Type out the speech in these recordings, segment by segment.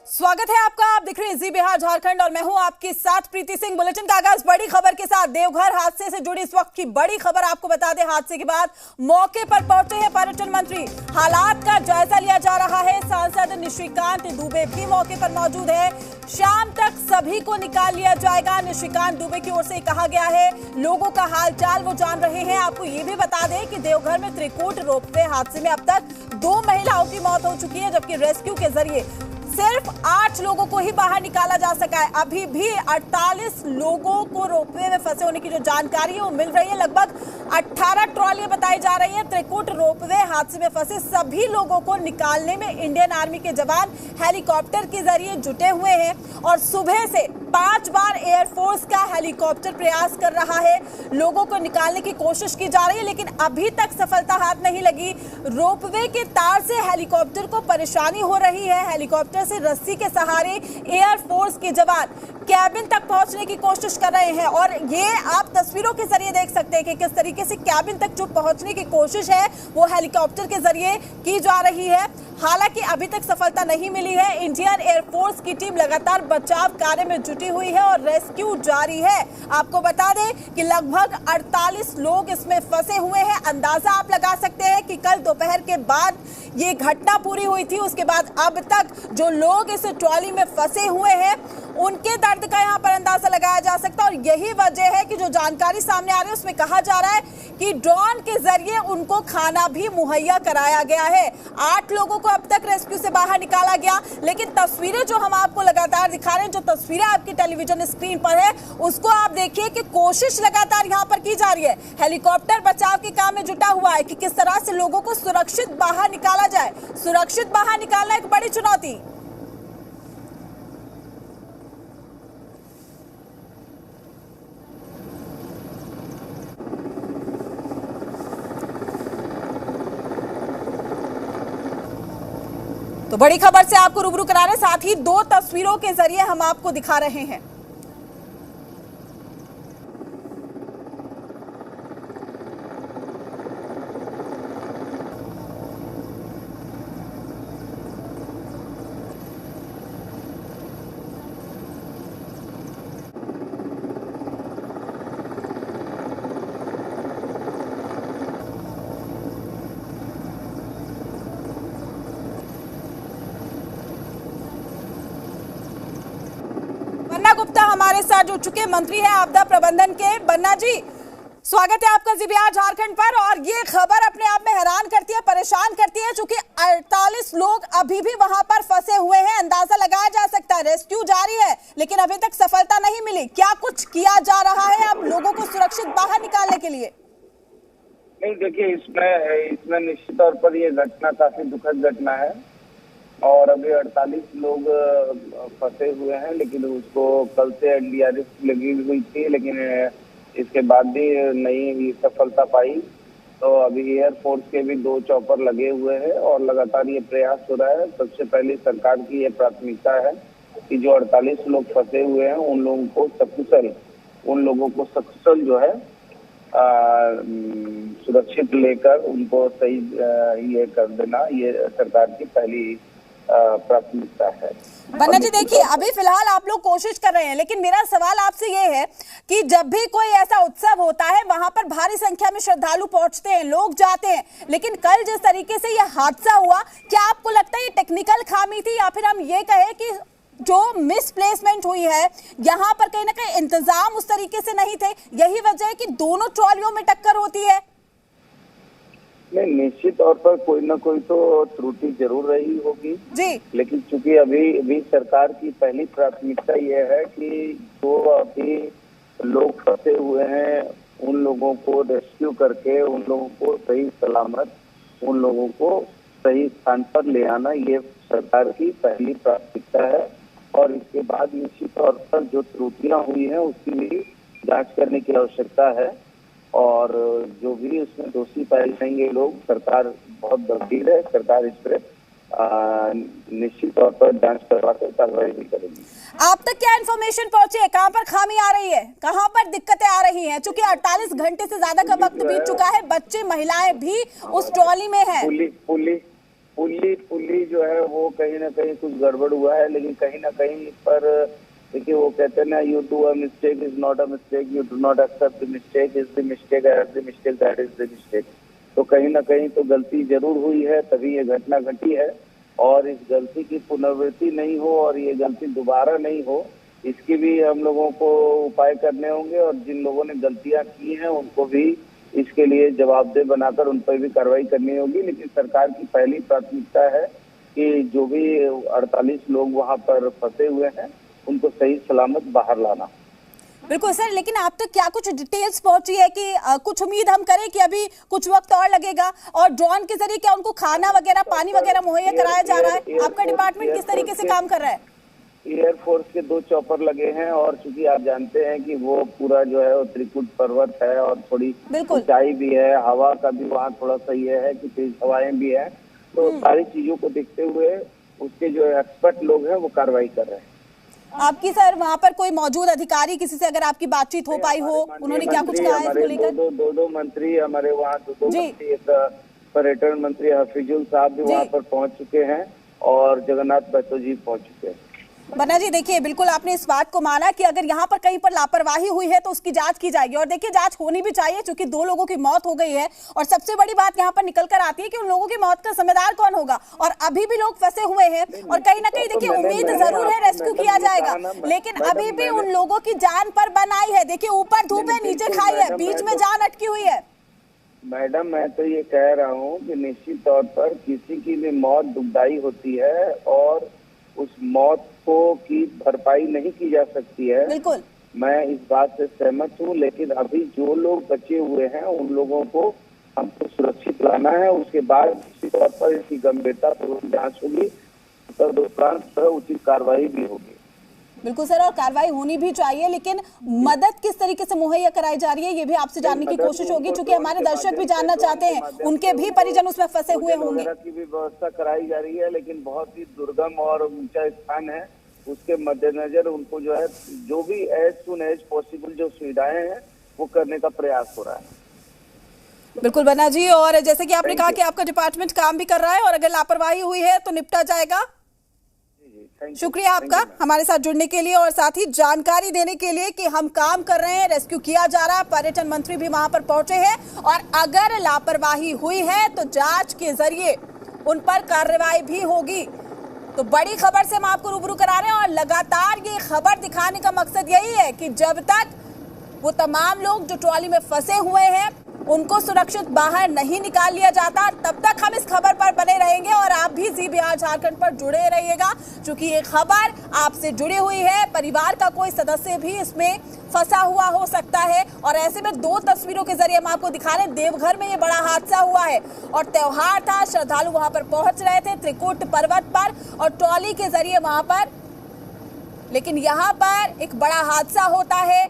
स्वागत है आपका। आप देख रहे हैं जी बिहार झारखंड और मैं हूं आपके साथ प्रीति सिंह। बुलेटिन का आगाज बड़ी खबर के साथ। देवघर हादसे से जुड़ी इस वक्त की बड़ी खबर आपको बता दें। हादसे के बाद मौके पर पहुंचे हैं पर्यटन मंत्री। हालात का जायजा लिया जा रहा है। सांसद निशिकांत दुबे भी मौके पर मौजूद है। शाम तक सभी को निकाल लिया जाएगा। निशिकांत दुबे की ओर से कहा गया है लोगों का हालचाल वो जान रहे हैं। आपको ये भी बता दें कि देवघर में त्रिकूट रोपवे हादसे में अब तक 2 महिलाओं की मौत हो चुकी है, जबकि रेस्क्यू के जरिए सिर्फ 8 लोगों को ही बाहर निकाला जा सका है। अभी भी 48 लोगों को रोपवे में फंसे होने की जो जानकारी है वो मिल रही है। लगभग 18 ट्रॉलियां बताई जा रही है। त्रिकूट रोपवे हादसे में फंसे सभी लोगों को निकालने में इंडियन आर्मी के जवान हेलीकॉप्टर के जरिए जुटे हुए हैं और सुबह से 5 बार एयरफोर्स का हेलीकॉप्टर प्रयास कर रहा है। लोगों को निकालने की कोशिश की जा रही है, लेकिन अभी तक सफलता हाथ नहीं लगी। रोपवे के तार से हेलीकॉप्टर को परेशानी हो रही है। हेलीकॉप्टर से रस्सी के सहारे एयरफोर्स के जवान कैबिन तक पहुंचने की कोशिश कर रहे हैं और ये आप तस्वीरों के जरिए देख सकते हैं कि किस तरीके से कैबिन तक जो पहुंचने की कोशिश है वो हेलीकॉप्टर के जरिए की जा रही है। हालांकि अभी तक सफलता नहीं मिली है। इंडियन एयरफोर्स की टीम लगातार बचाव कार्य में जुटी हुई है और रेस्क्यू जारी है। आपको बता दें कि लगभग 48 लोग इसमें फंसे हुए हैं। अंदाजा आप लगा सकते हैं कि कल दोपहर के बाद ये घटना पूरी हुई थी, उसके बाद अब तक जो लोग इस ट्रॉली में फंसे हुए हैं उनके दर्द का यहाँ पर अंदाजा लगाया जा सकता है। और यही वजह है कि जो जानकारी सामने आ रही है उसमें कहा जा रहा है कि ड्रोन के जरिए उनको खाना भी मुहैया कराया गया है। 8 लोगों को अब तक रेस्क्यू से बाहर निकाला गया, लेकिन तस्वीरें जो हम आपको लगातार दिखा रहे हैं, जो तस्वीरें आपकी टेलीविजन स्क्रीन पर है, उसको आप देखिए कि कोशिश लगातार यहाँ पर की जा रही है। हेलीकॉप्टर बचाव के काम में जुटा हुआ है कि किस तरह से लोगों को सुरक्षित बाहर निकाला जाए। सुरक्षित बाहर निकालना एक बड़ी चुनौती। तो बड़ी खबर से आपको रूबरू करा रहे हैं, साथ ही 2 तस्वीरों के जरिए हम आपको दिखा रहे हैं। बन्ना गुप्ता हमारे साथ जुड़ चुके मंत्री हैं आपदा प्रबंधन के। बन्ना जी, स्वागत है आपका जी बिहार झारखंड पर। और ये खबर अपने आप में हैरान करती है, परेशान करती है, क्योंकि 48 लोग अभी भी वहां पर फंसे हुए हैं। अंदाजा लगाया जा सकता है रेस्क्यू जारी है, लेकिन अभी तक सफलता नहीं मिली। क्या कुछ किया जा रहा है आप लोगों को सुरक्षित बाहर निकालने के लिए? नहीं, देखिए इसमें निश्चित तौर पर ये घटना काफी दुखद घटना है और अभी 48 लोग फंसे हुए हैं, लेकिन उसको कल से एनडीआरएफ लगी हुई थी, लेकिन इसके बाद भी नहीं सफलता पाई। तो अभी एयरफोर्स के भी 2 चॉपर लगे हुए हैं और लगातार ये प्रयास हो रहा है। सबसे पहले सरकार की ये प्राथमिकता है कि जो 48 लोग फंसे हुए हैं उन लोगों को सकुशल जो है सुरक्षित लेकर उनको सही ये कर देना, ये सरकार की पहली प्राथमिकता है। बन्ना जी, देखिए अभी फिलहाल आप लोग कोशिश कर रहे हैं, लेकिन मेरा सवाल आपसे ये है कि जब भी कोई ऐसा उत्सव होता है वहां पर भारी संख्या में श्रद्धालु पहुंचते हैं, लोग जाते हैं, लेकिन कल जिस तरीके से यह हादसा हुआ, क्या आपको लगता है ये टेक्निकल खामी थी या फिर हम ये कहें कि जो मिसप्लेसमेंट हुई है यहाँ पर कहीं ना कहीं इंतजाम उस तरीके से नहीं थे, यही वजह है कि दोनों ट्रॉलियों में टक्कर होती है? नहीं, निश्चित तौर पर कोई ना कोई तो त्रुटि जरूर रही होगी जी, लेकिन चूंकि अभी सरकार की पहली प्राथमिकता यह है कि जो अभी लोग फंसे हुए हैं उन लोगों को रेस्क्यू करके उन लोगों को सही सलामत उन लोगों को सही स्थान पर ले आना, ये सरकार की पहली प्राथमिकता है। और इसके बाद निश्चित तौर पर जो त्रुटियां हुई हैं उसकी भी जांच करने की आवश्यकता है और जो भी उसमें दोषी पाए जाएंगे लोग, सरकार बहुत गंभीर है, सरकार इस पर निश्चित तौर पर जांच करवा कर कार्रवाई भी करेगी। आप तक क्या इन्फॉर्मेशन पहुंची है? कहां पर खामी आ रही है, कहां पर दिक्कतें आ रही हैं? क्योंकि 48 घंटे से ज्यादा का वक्त बीत चुका है, बच्चे महिलाएं भी उस ट्रॉली में हैं। पुली जो है वो कहीं ना कहीं कुछ गड़बड़ हुआ है, लेकिन कहीं ना कहीं पर देखिए वो कहते हैं ना, you do a mistake is not a mistake, you do not accept the mistake is the mistake, as the mistake that is the mistake. तो कहीं ना कहीं तो गलती जरूर हुई है, तभी ये घटना घटी है। और इस गलती की पुनरावृत्ति नहीं हो और ये गलती दोबारा नहीं हो, इसकी भी हम लोगों को उपाय करने होंगे। और जिन लोगों ने गलतियां की हैं उनको भी इसके लिए जवाबदेह बनाकर उन पर भी कार्रवाई करनी होगी। लेकिन सरकार की पहली प्राथमिकता है कि जो भी 48 लोग वहां पर फंसे हुए हैं उनको सही सलामत बाहर लाना। बिल्कुल सर, लेकिन आप तक क्या कुछ डिटेल्स पहुंची है कि कुछ उम्मीद हम करें कि अभी कुछ वक्त और लगेगा, और ड्रोन के जरिए क्या उनको खाना वगैरह पानी वगैरह मुहैया कराया जा रहा है? आपका डिपार्टमेंट किस तरीके से काम कर रहा है? एयरफोर्स के 2 चॉपर लगे हैं, और चूंकि आप जानते हैं कि वो पूरा जो है वो त्रिकुट पर्वत है और थोड़ी ऊंचाई भी है, हवा का भी वहाँ थोड़ा सा ये है कि तेज हवाएं भी है, तो सारी चीजों को देखते हुए उसके जो एक्सपर्ट लोग हैं वो कार्रवाई कर रहे हैं। आपकी सर वहाँ पर कोई मौजूद अधिकारी, किसी से अगर आपकी बातचीत हो पाई हो, उन्होंने क्या कुछ कहा है इसको लेकर? दो मंत्री हमारे वहाँ, दो मंत्री, एक पर्यटन मंत्री हफीजुल साहब भी वहाँ पर पहुँच चुके हैं और जगन्नाथ महतो जी पहुँच चुके हैं। बन्ना जी देखिए, बिल्कुल आपने इस बात को माना कि अगर यहाँ पर कहीं पर लापरवाही हुई है तो उसकी जांच की जाएगी, और देखिए जांच होनी भी चाहिए, क्योंकि 2 लोगों की मौत हो गई है। और सबसे बड़ी बात यहाँ पर निकल कर आती है कि उन लोगों की मौत का जिम्मेदार कौन होगा, और अभी भी लोग फंसे हुए हैं। और कहीं ना कहीं देखिए उम्मीद जरूर है रेस्क्यू किया जाएगा, लेकिन अभी भी उन लोगों की जान पर बन आई है। देखिए ऊपर धूप है, नीचे खाई है, बीच में जान अटकी हुई है। मैडम मैं तो ये कह रहा हूँ कि निश्चित तौर पर किसी की भी मौत दुखदाई होती है और उस मौत को की भरपाई नहीं की जा सकती है। बिल्कुल मैं इस बात से सहमत हूँ, लेकिन अभी जो लोग बचे हुए हैं उन लोगों को हमको सुरक्षित लाना है। उसके बाद निश्चित तौर पर इसकी गंभीरता पूर्वक जांच होगी, तदुपरांत उचित कार्रवाई भी होगी। बिल्कुल सर, और कार्रवाई होनी भी चाहिए, लेकिन मदद किस तरीके से मुहैया कराई जा रही है ये भी आपसे जानने की कोशिश होगी, क्योंकि हमारे दर्शक भी जानना चाहते हैं, उनके भी परिजन उसमें फंसे हुए होंगे। की भी व्यवस्था कराई जा रही है, लेकिन बहुत ही दुर्गम और ऊंचा स्थान है, उसके मद्देनजर उनको जो है जो भी एज सुन एज पॉसिबल जो सुविधाएं हैं वो करने का प्रयास हो रहा है। बिल्कुल बन्ना जी, और जैसे कि आपने कहा कि आपका डिपार्टमेंट काम भी कर रहा है और अगर लापरवाही हुई है तो निपटा जाएगा। शुक्रिया आपका हमारे साथ जुड़ने के लिए और साथ ही जानकारी देने के लिए कि हम काम कर रहे हैं, रेस्क्यू किया जा रहा है। पर्यटन मंत्री भी वहां पर पहुंचे हैं, और अगर लापरवाही हुई है तो जांच के जरिए उन पर कार्रवाई भी होगी। तो बड़ी खबर से हम आपको रूबरू करा रहे हैं, और लगातार ये खबर दिखाने का मकसद यही है कि जब तक वो तमाम लोग जो ट्रॉली में फंसे हुए हैं उनको सुरक्षित बाहर नहीं निकाल लिया जाता, तब तक हम इस खबर पर बने रहेंगे। और आप भी जी बिहार झारखंड पर जुड़े रहिएगा, क्योंकि ये खबर आपसे जुड़ी हुई है। परिवार का कोई सदस्य भी इसमें फंसा हुआ हो सकता है, और ऐसे में 2 तस्वीरों के जरिए हम आपको दिखा रहे हैं। देवघर में ये बड़ा हादसा हुआ है और त्योहार था, श्रद्धालु वहां पर पहुंच रहे थे त्रिकुट पर्वत पर और ट्रॉली के जरिए वहां पर, लेकिन यहाँ पर एक बड़ा हादसा होता है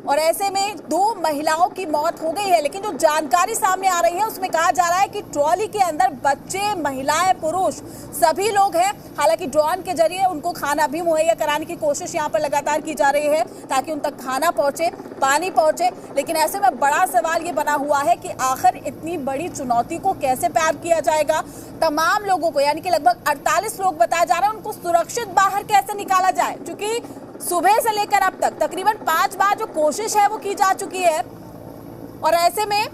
और ऐसे में 2 महिलाओं की मौत हो गई है। लेकिन जो जानकारी सामने आ रही है उसमें कहा जा रहा है कि ट्रॉली के अंदर बच्चे, महिलाएं, पुरुष सभी लोग हैं। हालांकि ड्रोन के जरिए उनको खाना भी मुहैया कराने की कोशिश यहाँ पर लगातार की जा रही है ताकि उन तक खाना पहुंचे, पानी पहुंचे। लेकिन ऐसे में बड़ा सवाल ये बना हुआ है कि आखिर इतनी बड़ी चुनौती को कैसे पार किया जाएगा। तमाम लोगों को, यानी कि लगभग 48 लोग बताया जा रहा है, उनको सुरक्षित बाहर कैसे निकाला जाए, क्योंकि सुबह से लेकर अब तक तकरीबन 5 बार जो कोशिश है वो की जा चुकी है। और ऐसे में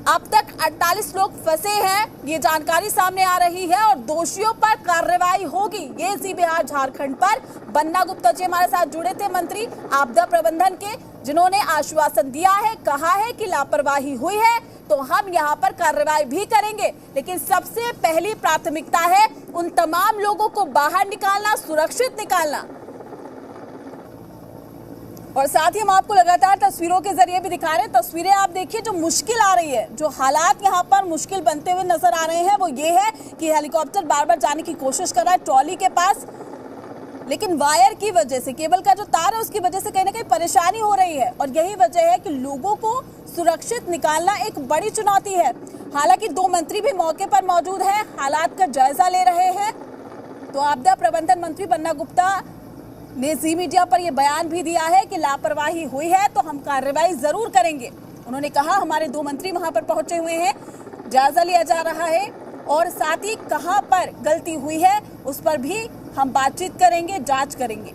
अब तक 48 लोग फंसे हैं, ये जानकारी सामने आ रही है और दोषियों पर कार्रवाई होगी। ये जी बिहार झारखंड पर बन्ना गुप्ता जी हमारे साथ जुड़े थे, मंत्री आपदा प्रबंधन के, जिन्होंने आश्वासन दिया है, कहा है कि लापरवाही हुई है तो हम यहाँ पर कार्रवाई भी करेंगे, लेकिन सबसे पहली प्राथमिकता है उन तमाम लोगों को बाहर निकालना, सुरक्षित निकालना। और साथ ही हम आपको लगातार तस्वीरों के जरिए भी दिखा रहे हैं। तस्वीरें आप देखिए, जो मुश्किल आ रही है, जो हालात यहाँ पर मुश्किल बनते हुए नजर आ रहे हैं वो ये है कि हेलीकॉप्टर बार बार जाने की कोशिश कर रहा है ट्रॉली के पास, लेकिन वायर की वजह से, केबल का जो तार है उसकी वजह से कहीं ना कहीं परेशानी हो रही है। और यही वजह है कि लोगों को सुरक्षित निकालना एक बड़ी चुनौती है। हालांकि 2 मंत्री भी मौके पर मौजूद हैं, हालात का जायजा ले रहे हैं। तो आपदा प्रबंधन मंत्री बन्ना गुप्ता ने जी मीडिया पर यह बयान भी दिया है कि लापरवाही हुई है तो हम कार्रवाई जरूर करेंगे। उन्होंने कहा हमारे 2 मंत्री वहां पर पहुंचे हुए हैं, जायजा लिया जा रहा है और साथ ही कहां पर गलती हुई है उस पर भी हम बातचीत करेंगे, जांच करेंगे।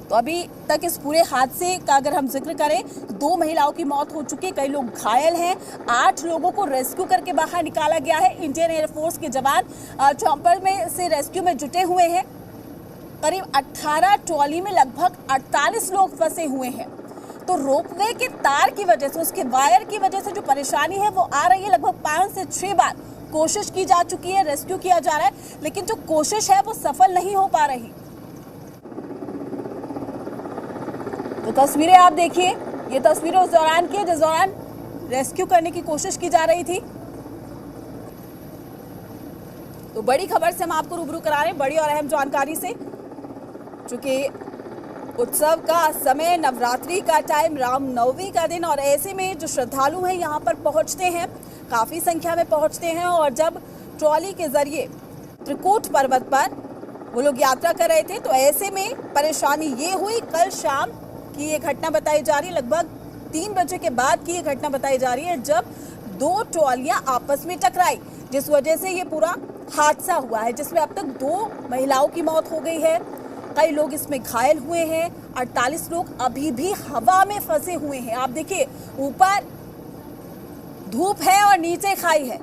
तो अभी तक इस पूरे हादसे का अगर हम जिक्र करें, 2 महिलाओं की मौत हो चुकी है, कई लोग घायल हैं, 8 लोगों को रेस्क्यू करके बाहर निकाला गया है। इंडियन एयरफोर्स के जवान चॉपर में से रेस्क्यू में जुटे हुए हैं। करीब 18 ट्रॉली में लगभग 48 लोग फंसे हुए हैं। तो रोपवे के तार की वजह से, उसके वायर की वजह से जो परेशानी है वो आ रही है। लगभग 5 से 6 बार कोशिश की जा चुकी है, रेस्क्यू किया जा रहा है, लेकिन जो कोशिश है वो सफल नहीं हो पा रही। तो तस्वीरें आप देखिए, ये तस्वीरें उस दौरान की है जिस दौरान रेस्क्यू करने की कोशिश की जा रही थी। तो बड़ी खबर से हम आपको रूबरू करा रहे हैं, बड़ी और अहम जानकारी से। चूंकि उत्सव का समय, नवरात्रि का टाइम, रामनवमी का दिन, और ऐसे में जो श्रद्धालु हैं यहाँ पर पहुँचते हैं, काफ़ी संख्या में पहुँचते हैं। और जब ट्रॉली के जरिए त्रिकूट पर्वत पर वो लोग यात्रा कर रहे थे तो ऐसे में परेशानी ये हुई। कल शाम की ये घटना बताई जा रही है, लगभग 3 बजे के बाद की ये घटना बताई जा रही है, जब 2 ट्रॉलियां आपस में टकराई, जिस वजह से ये पूरा हादसा हुआ है, जिसमें अब तक 2 महिलाओं की मौत हो गई है, कई लोग इसमें घायल हुए हैं, 48 लोग अभी भी हवा में फंसे हुए हैं। आप देखिए, ऊपर धूप है और नीचे खाई है,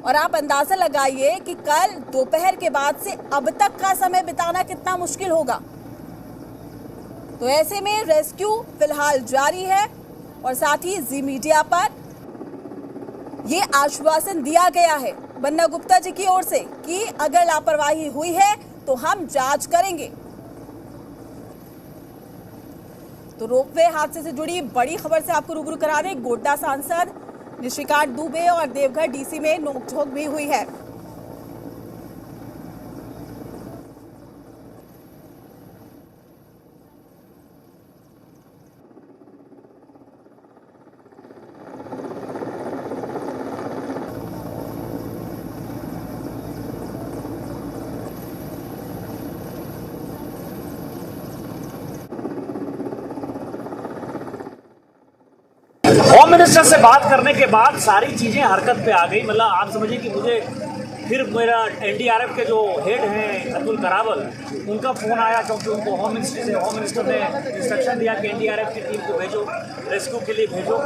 और आप अंदाजा लगाइए कि कल दोपहर के बाद से अब तक का समय बिताना कितना मुश्किल होगा। तो ऐसे में रेस्क्यू फिलहाल जारी है, और साथ ही जी मीडिया पर ये आश्वासन दिया गया है बन्ना गुप्ता जी की ओर से कि अगर लापरवाही हुई है तो हम जांच करेंगे। तो रोपवे हादसे से जुड़ी बड़ी खबर से आपको रूबरू करा दें। गोड्डा सांसद निशिकांत दुबे और देवघर डीसी में नोकझोंक भी हुई है। होम मिनिस्टर से बात करने के बाद सारी चीज़ें हरकत पे आ गई। मतलब आप समझिए कि मुझे फिर मेरा एनडीआरएफ के जो हेड हैं अतुल करावल, उनका फ़ोन आया, क्योंकि उनको होम मिनिस्टर ने इंस्ट्रक्शन दिया कि एनडीआरएफ की टीम को भेजो, रेस्क्यू के लिए भेजो।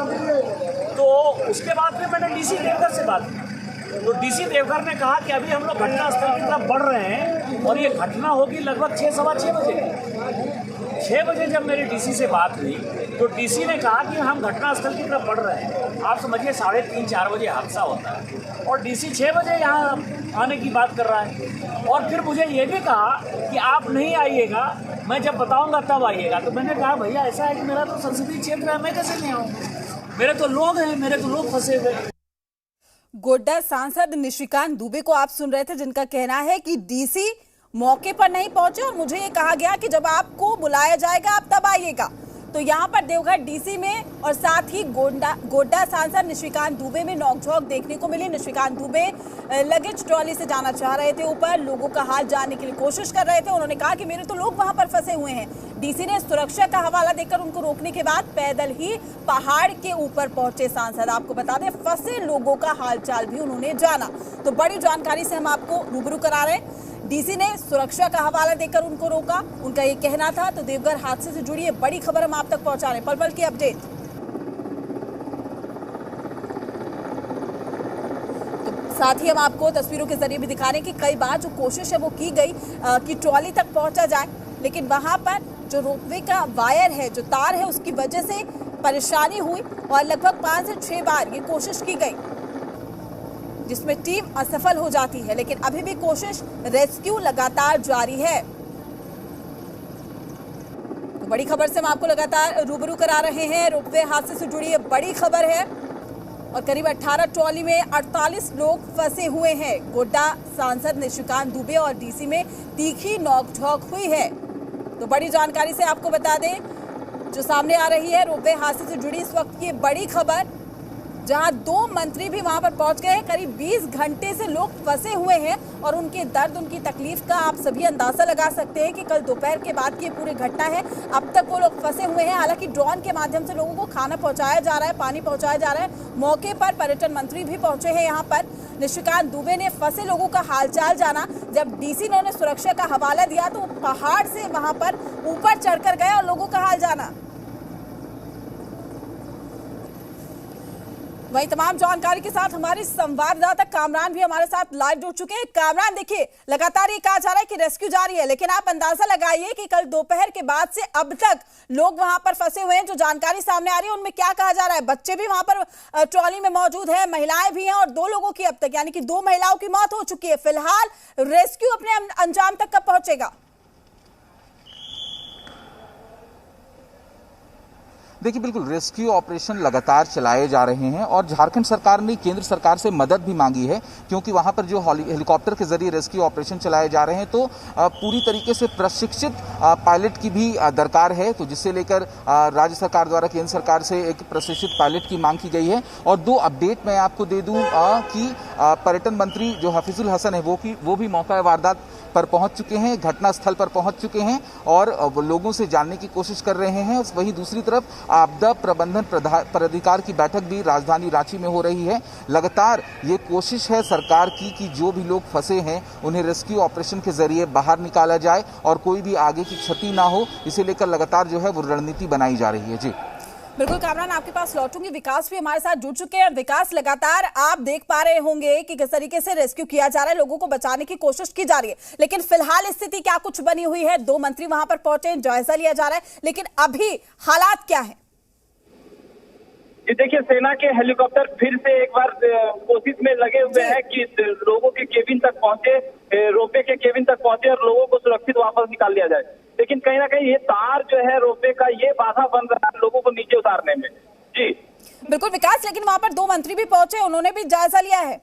तो उसके बाद फिर मैंने डीसी देवघर से बात की, तो डीसी देवघर ने कहा कि अभी हम लोग घटनास्थल की तरफ बढ़ रहे हैं, और ये घटना होगी लगभग 6, सवा 6 बजे। 6 बजे जब मेरी डीसी से बात हुई तो डीसी ने कहा कि हम घटनास्थल की तरफ बढ़ रहे हैं। आप समझिए 3:30, 4 बजे हादसा होता है, और डीसी 6 बजे यहाँ आने की बात कर रहा है। और फिर मुझे ये भी कहा कि आप नहीं आइएगा, मैं जब बताऊंगा तब आइएगा। तो मैंने कहा भैया ऐसा है कि मेरा तो संसदीय क्षेत्र है, मैं कैसे नहीं आऊँ, मेरे तो लोग हैं, मेरे तो लोग फंसे हुए। गोड्डा सांसद निशिकांत दुबे को आप सुन रहे थे, जिनका कहना है कि डीसी मौके पर नहीं पहुंचे और मुझे ये कहा गया कि जब आपको बुलाया जाएगा आप तब आइएगा। तो यहाँ पर देवघर डीसी में और साथ ही गोड्डा सांसद निशिकांत दुबे में नोकझोंक देखने को मिली। निशिकांत दुबे लगेज ट्रॉली से जाना चाह रहे थे ऊपर, लोगों का हाल जानने के लिए कोशिश कर रहे थे। उन्होंने कहा कि मेरे तो लोग वहां पर फंसे हुए हैं। डीसी ने सुरक्षा का हवाला देकर उनको रोकने के बाद पैदल ही पहाड़ के ऊपर पहुंचे सांसद। आपको बता दें, फंसे लोगों का हालचाल भी उन्होंने जाना। तो बड़ी जानकारी से हम आपको रूबरू करा रहे हैं। डीसी ने सुरक्षा का हवाला देकर उनको रोका, उनका ये कहना था। तो देवघर हादसे से जुड़ी बड़ी खबर हम आप तक पहुंचा रहे हैं, पल पल की अपडेट। तो साथ ही हम आपको तस्वीरों के जरिए भी दिखा रहे हैं कि कई बार जो कोशिश है वो की गई कि ट्रॉली तक पहुंचा जाए, लेकिन वहां पर जो रोपवे का वायर है, जो तार है, उसकी वजह से परेशानी हुई और लगभग 5 से 6 बार ये कोशिश की गई, जिसमें टीम असफल हो जाती है। लेकिन अभी भी कोशिश, रेस्क्यू लगातार जारी है। तो बड़ी खबर से हम आपको लगातार रूबरू करा रहे हैं। रोपवे हादसे से जुड़ी ये बड़ी खबर है, और करीब 18 ट्रॉली में 48 लोग फंसे हुए हैं। गोड्डा सांसद निशिकांत दुबे और डीसी में तीखी नोकझोंक हुई है। तो बड़ी जानकारी से आपको बता दें जो सामने आ रही है, रोपवे हादसे से जुड़ी इस वक्त की बड़ी खबर जहां 2 मंत्री भी वहां पर पहुंच गए हैं। करीब 20 घंटे से लोग फंसे हुए हैं और उनके दर्द, उनकी तकलीफ का आप सभी अंदाजा लगा सकते हैं कि कल दोपहर के बाद की पूरी घटना है। अब तक वो लोग फंसे हुए हैं। हालांकि ड्रोन के माध्यम से लोगों को खाना पहुंचाया जा रहा है, पानी पहुंचाया जा रहा है। मौके पर पर्यटन मंत्री भी पहुंचे हैं। यहाँ पर निशिकांत दुबे ने फंसे लोगों का हालचाल जाना। जब डीसी ने उन्हें सुरक्षा का हवाला दिया तो पहाड़ से वहां पर ऊपर चढ़कर गए और लोगों का हाल जाना। वहीं तमाम जानकारी के साथ हमारे संवाददाता कामरान भी हमारे साथ लाइव जुड़ चुके हैं। कामरान, देखिए लगातार ये कहा जा रहा है कि रेस्क्यू जारी है, लेकिन आप अंदाजा लगाइए कि कल दोपहर के बाद से अब तक लोग वहां पर फंसे हुए हैं। जो जानकारी सामने आ रही है उनमें क्या कहा जा रहा है? बच्चे भी वहां पर ट्रॉली में मौजूद है, महिलाएं भी हैं और 2 लोगों की अब तक यानी कि 2 महिलाओं की मौत हो चुकी है। फिलहाल रेस्क्यू अपने अंजाम तक कब पहुंचेगा? देखिए, बिल्कुल रेस्क्यू ऑपरेशन लगातार चलाए जा रहे हैं और झारखंड सरकार ने केंद्र सरकार से मदद भी मांगी है, क्योंकि वहां पर जो हेलीकॉप्टर के जरिए रेस्क्यू ऑपरेशन चलाए जा रहे हैं तो पूरी तरीके से प्रशिक्षित पायलट की भी दरकार है। तो जिससे लेकर राज्य सरकार द्वारा केंद्र सरकार से एक प्रशिक्षित पायलट की मांग की गई है। और 2 अपडेट मैं आपको दे दूं कि पर्यटन मंत्री जो हफीजुल हसन है वो भी मौका वारदात पर पहुंच चुके हैं, घटनास्थल पर पहुंच चुके हैं और लोगों से जानने की कोशिश कर रहे हैं। वहीं दूसरी तरफ आपदा प्रबंधन प्राधिकार की बैठक भी राजधानी रांची में हो रही है। लगातार ये कोशिश है सरकार की कि जो भी लोग फंसे हैं उन्हें रेस्क्यू ऑपरेशन के जरिए बाहर निकाला जाए और कोई भी आगे की क्षति ना हो, इसे लेकर लगातार जो है वो रणनीति बनाई जा रही है। जी बिल्कुल कामरान, आपके पास लौटूंगी। विकास भी हमारे साथ जुड़ चुके हैं। विकास, लगातार आप देख पा रहे होंगे कि किस तरीके से रेस्क्यू किया जा रहा है, लोगों को बचाने की कोशिश की जा रही है, लेकिन फिलहाल स्थिति क्या कुछ बनी हुई है? 2 मंत्री वहां पर पहुंचे, जायजा लिया जा रहा है, लेकिन अभी हालात क्या है? जी देखिए, सेना के हेलीकॉप्टर फिर से एक बार कोशिश में लगे हुए हैं कि लोगों के केबिन तक पहुंचे, रोपवे के केबिन तक पहुंचे और लोगों को सुरक्षित वापस निकाल लिया जाए। लेकिन कहीं ना कहीं ये तार जो है रोपवे का, ये बाधा बन रहा है लोगों को नीचे उतारने में। जी बिल्कुल विकास, लेकिन वहां पर 2 मंत्री भी पहुंचे, उन्होंने भी जायजा लिया है।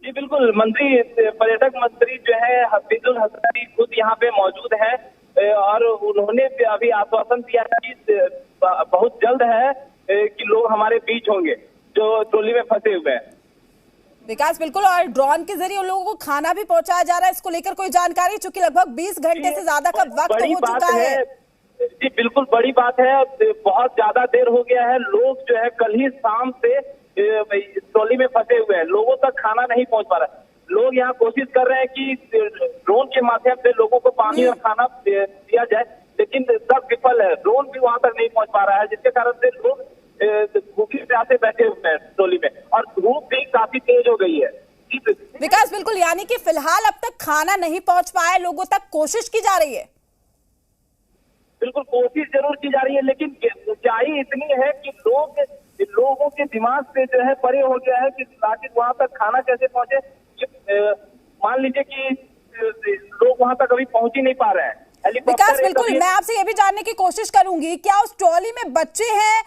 जी बिल्कुल, पर्यटक मंत्री जो है हफीजुल हसन खुद यहाँ पे मौजूद है और उन्होंने अभी आश्वासन दिया है कि बहुत जल्द है कि लोग हमारे बीच होंगे जो ट्रॉली में फंसे हुए हैं। विकास, बिल्कुल, और ड्रोन के जरिए उन लोगों को खाना भी पहुंचाया जा रहा है, इसको लेकर कोई जानकारी? चूंकि लगभग 20 घंटे से ज्यादा का वक्त हो चुका है। जी बिल्कुल, बड़ी बात है, बहुत ज्यादा देर हो गया है। लोग जो है कल ही शाम से ट्रॉली में फंसे हुए हैं, लोगों तक खाना नहीं पहुंच पा रहा है। लोग यहाँ कोशिश कर रहे हैं कि ड्रोन के माध्यम से लोगों को पानी और खाना दिया जाए, लेकिन सब विफल है। ड्रोन भी वहां तक नहीं पहुंच पा रहा है, जिसके कारण से लोग भूखे प्यासे बैठे हुए हैं ट्रॉली में और धूप भी काफी तेज हो गई है। विकास, बिल्कुल, यानी कि फिलहाल अब तक खाना नहीं पहुंच पाया, लोगों तक कोशिश की जा रही है। बिल्कुल, कोशिश जरूर की जा रही है, लेकिन सच्चाई इतनी है कि लोगों के दिमाग से जो है परे हो गया है कि आखिर वहां तक खाना कैसे पहुंचे। मान लीजिए कि लोग वहां तक अभी पहुंच ही नहीं पा रहे हैं। विकास, बिल्कुल, मैं आपसे ये भी जानने की कोशिश करूंगी, क्या उस ट्रॉली में बच्चे हैं?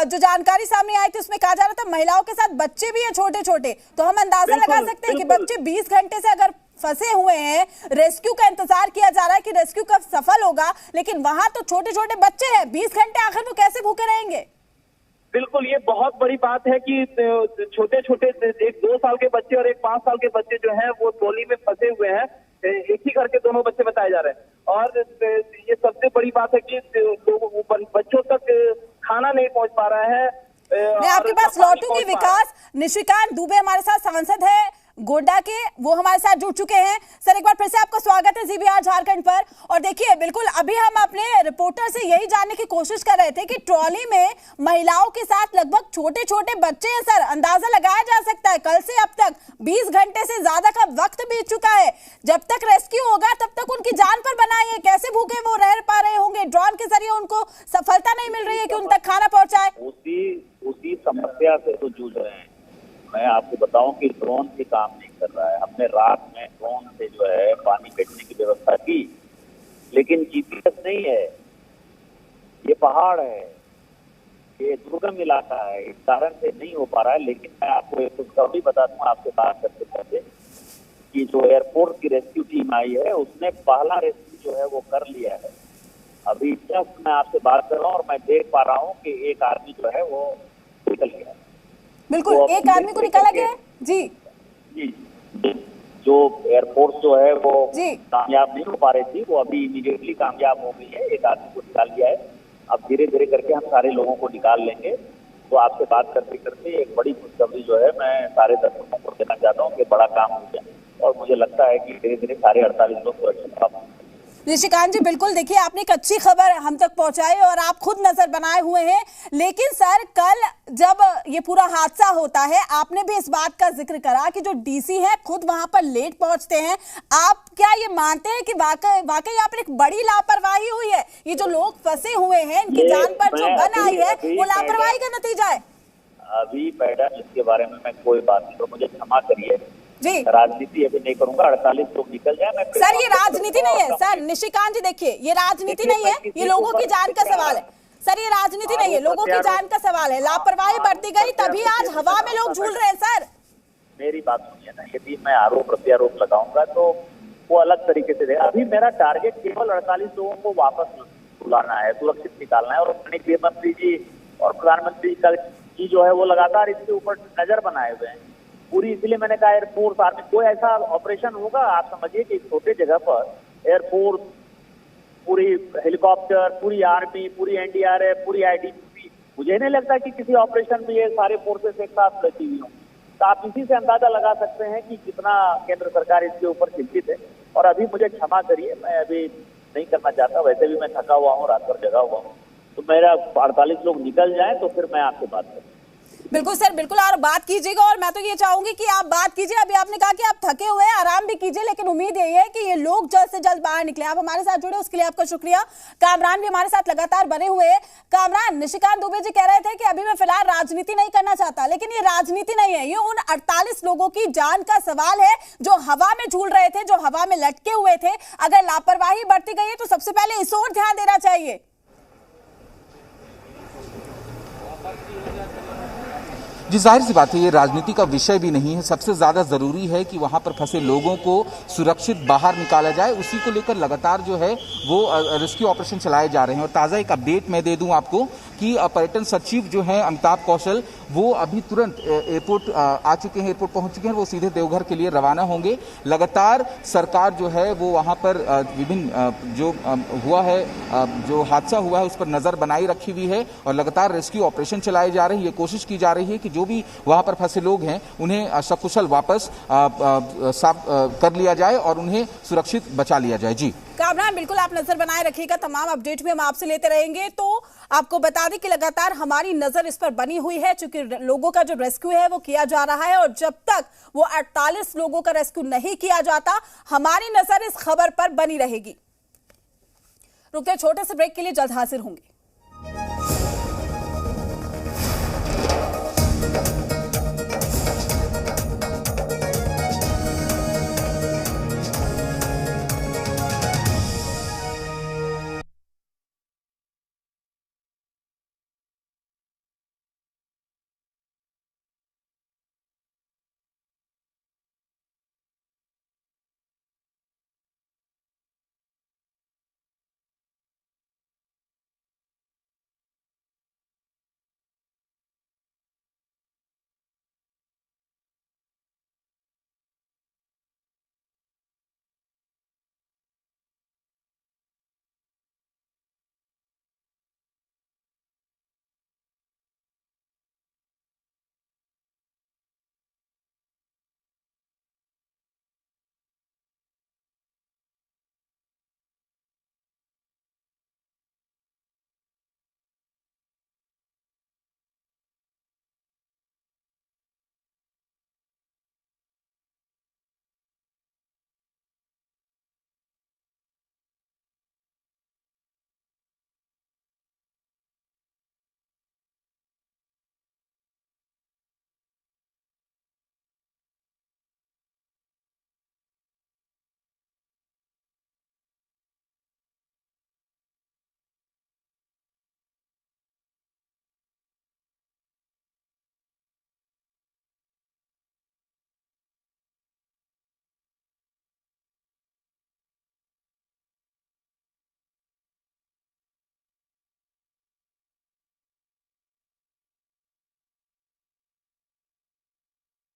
जो जानकारी सामने आई थी उसमें कहा जा रहा था महिलाओं के साथ बच्चे भी हैं छोटे छोटे, तो हम अंदाजा लगा सकते हैं कि बच्चे 20 घंटे से अगर फंसे हुए हैं, रेस्क्यू का इंतजार किया जा रहा है कि रेस्क्यू कब सफल होगा, लेकिन वहां तो छोटे छोटे बच्चे हैं, 20 घंटे आखिर वो कैसे भूखे रहेंगे? बिल्कुल, ये बहुत बड़ी बात है कि छोटे छोटे एक 2 साल के बच्चे और एक 5 साल के बच्चे जो हैं वो ट्रॉली में फंसे हुए हैं। एक ही घर के दोनों बच्चे बताए जा रहे हैं और ये सबसे बड़ी बात है कि बच्चों तक खाना नहीं पहुंच पा रहा है। मैं आपके पास लौटूंगी विकास। निशिकांत दुबे हमारे साथ सांसद है गोड्डा के, वो हमारे साथ जुड़ चुके हैं। सर, एक बार फिर से आपका स्वागत है जीबीआर झारखंड पर। और देखिए, बिल्कुल अभी हम अपने रिपोर्टर से यही जानने की कोशिश कर रहे थे कि ट्रॉली में महिलाओं के साथ लगभग छोटे छोटे बच्चे हैं। सर, अंदाजा लगाया जा सकता है कल से अब तक 20 घंटे से ज्यादा का वक्त बीत चुका है, जब तक रेस्क्यू होगा तब तक उनकी जान पर बनाई है, कैसे भूखे वो रह पा रहे होंगे? ड्रोन के जरिए उनको सफलता नहीं मिल रही है कि उन तक खाना पहुंचाए। उसी समस्या से तो जूझ रहे हैं। मैं आपको बताऊं कि ड्रोन भी काम नहीं कर रहा है। हमने रात में ड्रोन से जो है पानी फेंकने की व्यवस्था की, लेकिन जीपीएस नहीं है, ये पहाड़ है, ये दुर्गम इलाका है, इस कारण से नहीं हो पा रहा है। लेकिन मैं आपको एक खुशखबरी बता दूं आपसे बात करते करते कि जो एयरपोर्ट की रेस्क्यू टीम आई है उसने पहला रेस्क्यू जो है वो कर लिया है। अभी जस्ट मैं आपसे बात कर रहा हूँ और मैं देख पा रहा हूँ कि एक आदमी जो है वो निकल गया। बिल्कुल, तो एक आदमी को निकाला गया है जी। जी, जो एयरफोर्स जो है वो जी। कामयाब नहीं हो पा रही थी, वो अभी इमीडिएटली कामयाब हो गई है। एक आदमी को निकाल लिया है। अब धीरे धीरे करके हम सारे लोगों को निकाल लेंगे। तो आपसे बात करते करते एक बड़ी खुशखबरी जो है मैं सारे दर्शकों को देना चाहता हूँ कि बड़ा काम हो गया और मुझे लगता है कि धीरे धीरे सारे 48 लोग सुरक्षित प्राप्त होंगे। निशिकांत जी, बिल्कुल देखिए, आपने एक अच्छी खबर हम तक पहुंचाई और आप खुद नजर बनाए हुए हैं। लेकिन सर, कल जब ये पूरा हादसा होता है, आपने भी इस बात का जिक्र करा कि जो डीसी है खुद वहां पर लेट पहुंचते हैं। आप क्या ये मानते हैं कि वाकई यहाँ पर एक बड़ी लापरवाही हुई है? ये जो लोग फंसे हुए हैं, इनकी जान पर जो बन आई है, वो लापरवाही का नतीजा है? अभी मैडम, इसके बारे में मैं कोई बात नहीं, तो मुझे क्षमा करिए जी। राजनीति अभी नहीं करूंगा। 48 लोग निकल जाए। मैं सर, ये राजनीति नहीं है सर। निशिकांत जी देखिए, ये राजनीति नहीं है, ये लोगों की जान का सवाल है। सर, ये राजनीति नहीं है, लोगों की जान का सवाल है। लापरवाही बढ़ती गई तभी आज हवा में लोग झूल रहे हैं। सर, मेरी बात सुनिए ना, यदि मैं आरोप प्रत्यारोप लगाऊंगा तो वो अलग तरीके से देगा। अभी मेरा टारगेट केवल 48 लोगों को वापस बुलाना है, सुरक्षित निकालना है। और अपने गृह मंत्री जी और प्रधानमंत्री जी जो है वो लगातार इसके ऊपर नजर बनाए हुए हैं पूरी। इसलिए मैंने कहा एयरफोर्स, आर्मी, कोई ऐसा ऑपरेशन होगा, आप समझिए कि छोटे जगह पर एयरफोर्स, पूरी हेलीकॉप्टर, पूरी आर्मी, पूरी एनडीआरएफ, पूरी आईटीबीपी, मुझे नहीं लगता कि किसी ऑपरेशन में ये सारे फोर्सेस एक साथ लगी हुई हों। तो आप इसी से अंदाजा लगा सकते हैं कि कितना केंद्र सरकार इसके ऊपर चिंतित है। और अभी मुझे क्षमा करिए, मैं अभी नहीं करना चाहता। वैसे भी मैं थका हुआ हूँ, रात भर जगा हुआ हूँ। तो मेरा 48 लोग निकल जाए तो फिर मैं आपसे बात करूँ। बिल्कुल सर, बिल्कुल, और बात कीजिएगा। और मैं तो ये चाहूंगी कि आप बात कीजिए। अभी आपने कहा कि आप थके हुए हैं, आराम भी कीजिए, लेकिन उम्मीद यही है कि ये लोग जल्द से जल्द बाहर निकले। आप हमारे साथ जुड़े, उसके लिए आपका शुक्रिया। कामरान भी हमारे साथ लगातार बने हुए हैं। कामरान, निशिकांत दुबे जी कह रहे थे कि अभी मैं फिलहाल राजनीति नहीं करना चाहता, लेकिन ये राजनीति नहीं है, ये उन 48 लोगों की जान का सवाल है जो हवा में झूल रहे थे, जो हवा में लटके हुए थे। अगर लापरवाही बढ़ती गई है तो सबसे पहले इस ओर ध्यान देना चाहिए। जी, जाहिर सी बात है, ये राजनीति का विषय भी नहीं है। सबसे ज्यादा जरूरी है कि वहां पर फंसे लोगों को सुरक्षित बाहर निकाला जाए। उसी को लेकर लगातार जो है वो रेस्क्यू ऑपरेशन चलाए जा रहे हैं। और ताज़ा एक अपडेट मैं दे दूं आपको कि पर्यटन सचिव जो है अमिताभ कौशल, वो अभी तुरंत एयरपोर्ट आ चुके हैं, एयरपोर्ट पहुंच चुके हैं। वो सीधे देवघर के लिए रवाना होंगे। लगातार सरकार जो है वो वहां पर विभिन्न जो हुआ है, जो हादसा हुआ है, उस पर नजर बनाई रखी हुई है और लगातार रेस्क्यू ऑपरेशन चलाए जा रहे हैं। ये कोशिश की जा रही है कि जो भी वहां पर फंसे लोग हैं उन्हें सकुशल वापस साफ कर लिया जाए और उन्हें सुरक्षित बचा लिया जाए। जी कामरान, बिल्कुल आप नजर बनाए रखिएगा। तमाम अपडेट भी हम आपसे लेते रहेंगे। तो आपको बता दें कि लगातार हमारी नजर इस पर बनी हुई है, चूंकि लोगों का जो रेस्क्यू है वो किया जा रहा है। और जब तक वो 48 लोगों का रेस्क्यू नहीं किया जाता, हमारी नजर इस खबर पर बनी रहेगी। रुकिए, छोटे से ब्रेक के लिए जल्द हाजिर होंगे।